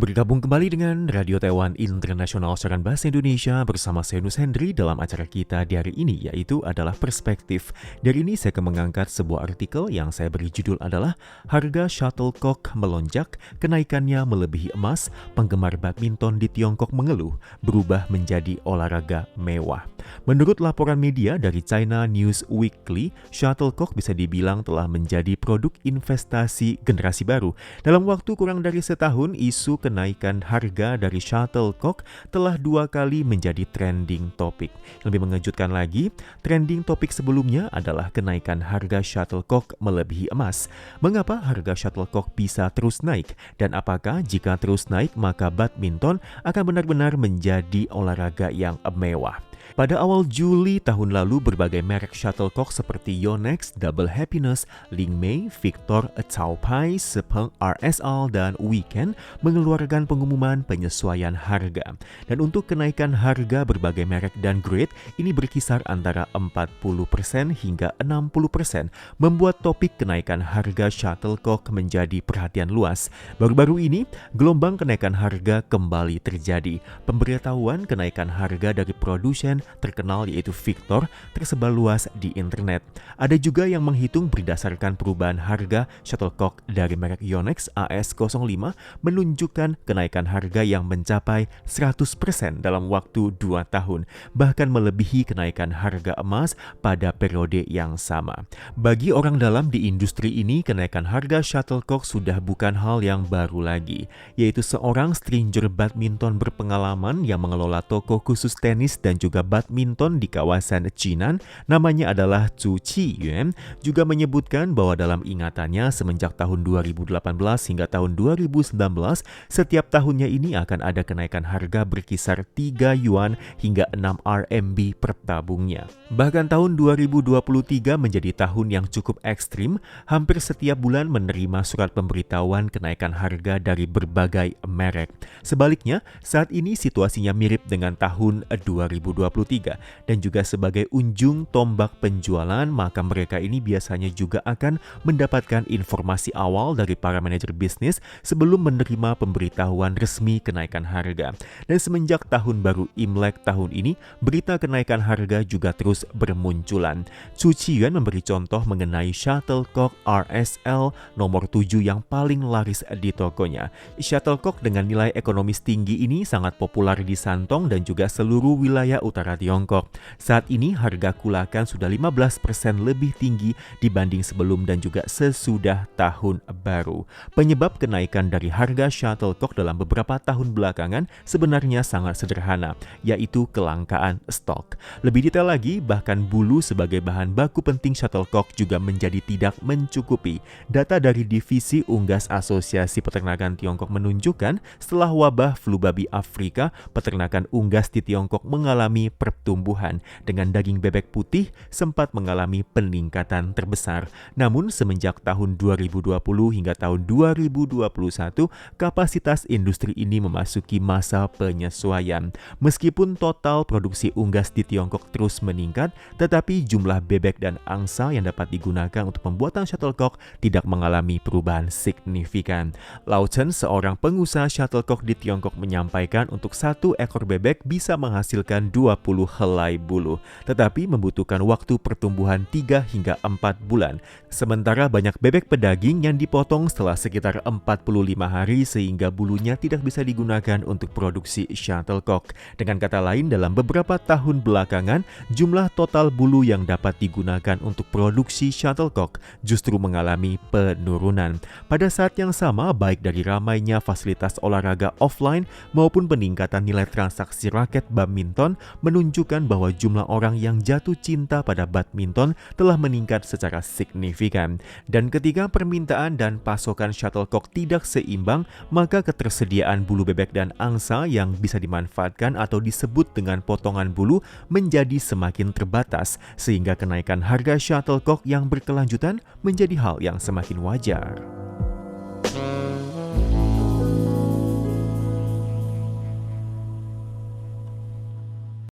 Bergabung kembali dengan Radio Taiwan Internasional siaran bahasa Indonesia bersama saya Nus Hendri dalam acara kita di hari ini, yaitu adalah Perspektif. Dari ini saya akan mengangkat sebuah artikel yang saya beri judul adalah Harga Shuttlecock Melonjak, Kenaikannya Melebihi Emas, Penggemar Badminton di Tiongkok Mengeluh, Berubah Menjadi Olahraga Mewah. Menurut laporan media dari China News Weekly, Shuttlecock bisa dibilang telah menjadi produk investasi generasi baru. Dalam waktu kurang dari setahun, isu kenaikan harga dari shuttlecock telah 2 kali menjadi trending topik. Lebih mengejutkan lagi, trending topik sebelumnya adalah kenaikan harga shuttlecock melebihi emas. Mengapa harga shuttlecock bisa terus naik? Dan apakah jika terus naik maka badminton akan benar-benar menjadi olahraga yang mewah? Pada awal Juli tahun lalu, berbagai merek shuttlecock seperti Yonex, Double Happiness, Lingmei, Victor, Taopai, Sepeng, RSL, dan Weekend mengeluarkan pengumuman penyesuaian harga. Dan untuk kenaikan harga berbagai merek dan grade, ini berkisar antara 40% hingga 60%, membuat topik kenaikan harga shuttlecock menjadi perhatian luas. Baru-baru ini, gelombang kenaikan harga kembali terjadi. Pemberitahuan kenaikan harga dari produsen terkenal yaitu Victor tersebar luas di internet. Ada juga yang menghitung berdasarkan perubahan harga shuttlecock dari merek Yonex AS05 menunjukkan kenaikan harga yang mencapai 100% dalam waktu 2 tahun, bahkan melebihi kenaikan harga emas pada periode yang sama. Bagi orang dalam di industri ini, kenaikan harga shuttlecock sudah bukan hal yang baru lagi, yaitu seorang stranger badminton berpengalaman yang mengelola toko khusus tenis dan juga badminton di kawasan Jinan, namanya adalah Zhu Qiyuan, juga menyebutkan bahwa dalam ingatannya semenjak tahun 2018 hingga tahun 2019, setiap tahunnya ini akan ada kenaikan harga berkisar 3 yuan hingga 6 RMB per tabungnya. Bahkan tahun 2023 menjadi tahun yang cukup ekstrim, hampir setiap bulan menerima surat pemberitahuan kenaikan harga dari berbagai merek. Sebaliknya, saat ini situasinya mirip dengan tahun 2023, dan juga sebagai unjung tombak penjualan, maka mereka ini biasanya juga akan mendapatkan informasi awal dari para manajer bisnis sebelum menerima pemberitahuan resmi kenaikan harga. Dan semenjak tahun baru Imlek tahun ini, berita kenaikan harga juga terus bermunculan. Zhu Qiyuan memberi contoh mengenai shuttlecock RSL nomor 7 yang paling laris di tokonya. Shuttlecock dengan nilai ekonomis tinggi ini sangat populer di Santong dan juga seluruh wilayah utara Tiongkok. Saat ini harga kulakan sudah 15% lebih tinggi dibanding sebelum dan juga sesudah tahun baru. Penyebab kenaikan dari harga shuttlecock dalam beberapa tahun belakangan sebenarnya sangat sederhana, yaitu kelangkaan stok. Lebih detail lagi, bahkan bulu sebagai bahan baku penting shuttlecock juga menjadi tidak mencukupi. Data dari Divisi Unggas Asosiasi Peternakan Tiongkok menunjukkan setelah wabah flu babi Afrika, peternakan unggas di Tiongkok mengalami pertumbuhan, dengan daging bebek putih sempat mengalami peningkatan terbesar. Namun semenjak tahun 2020 hingga tahun 2021, kapasitas industri ini memasuki masa penyesuaian. Meskipun total produksi unggas di Tiongkok terus meningkat, tetapi jumlah bebek dan angsa yang dapat digunakan untuk pembuatan shuttlecock tidak mengalami perubahan signifikan. Lau Chen, seorang pengusaha shuttlecock di Tiongkok, menyampaikan untuk 1 ekor bebek bisa menghasilkan 20 helai bulu, tetapi membutuhkan waktu pertumbuhan 3 hingga 4 bulan. Sementara banyak bebek pedaging yang dipotong setelah sekitar 45 hari sehingga bulunya tidak bisa digunakan untuk produksi shuttlecock. Dengan kata lain, dalam beberapa tahun belakangan, jumlah total bulu yang dapat digunakan untuk produksi shuttlecock justru mengalami penurunan. Pada saat yang sama, baik dari ramainya fasilitas olahraga offline maupun peningkatan nilai transaksi raket badminton menunjukkan bahwa jumlah orang yang jatuh cinta pada badminton telah meningkat secara signifikan. Dan ketika permintaan dan pasokan shuttlecock tidak seimbang, maka ketersediaan bulu bebek dan angsa yang bisa dimanfaatkan atau disebut dengan potongan bulu menjadi semakin terbatas, sehingga kenaikan harga shuttlecock yang berkelanjutan menjadi hal yang semakin wajar.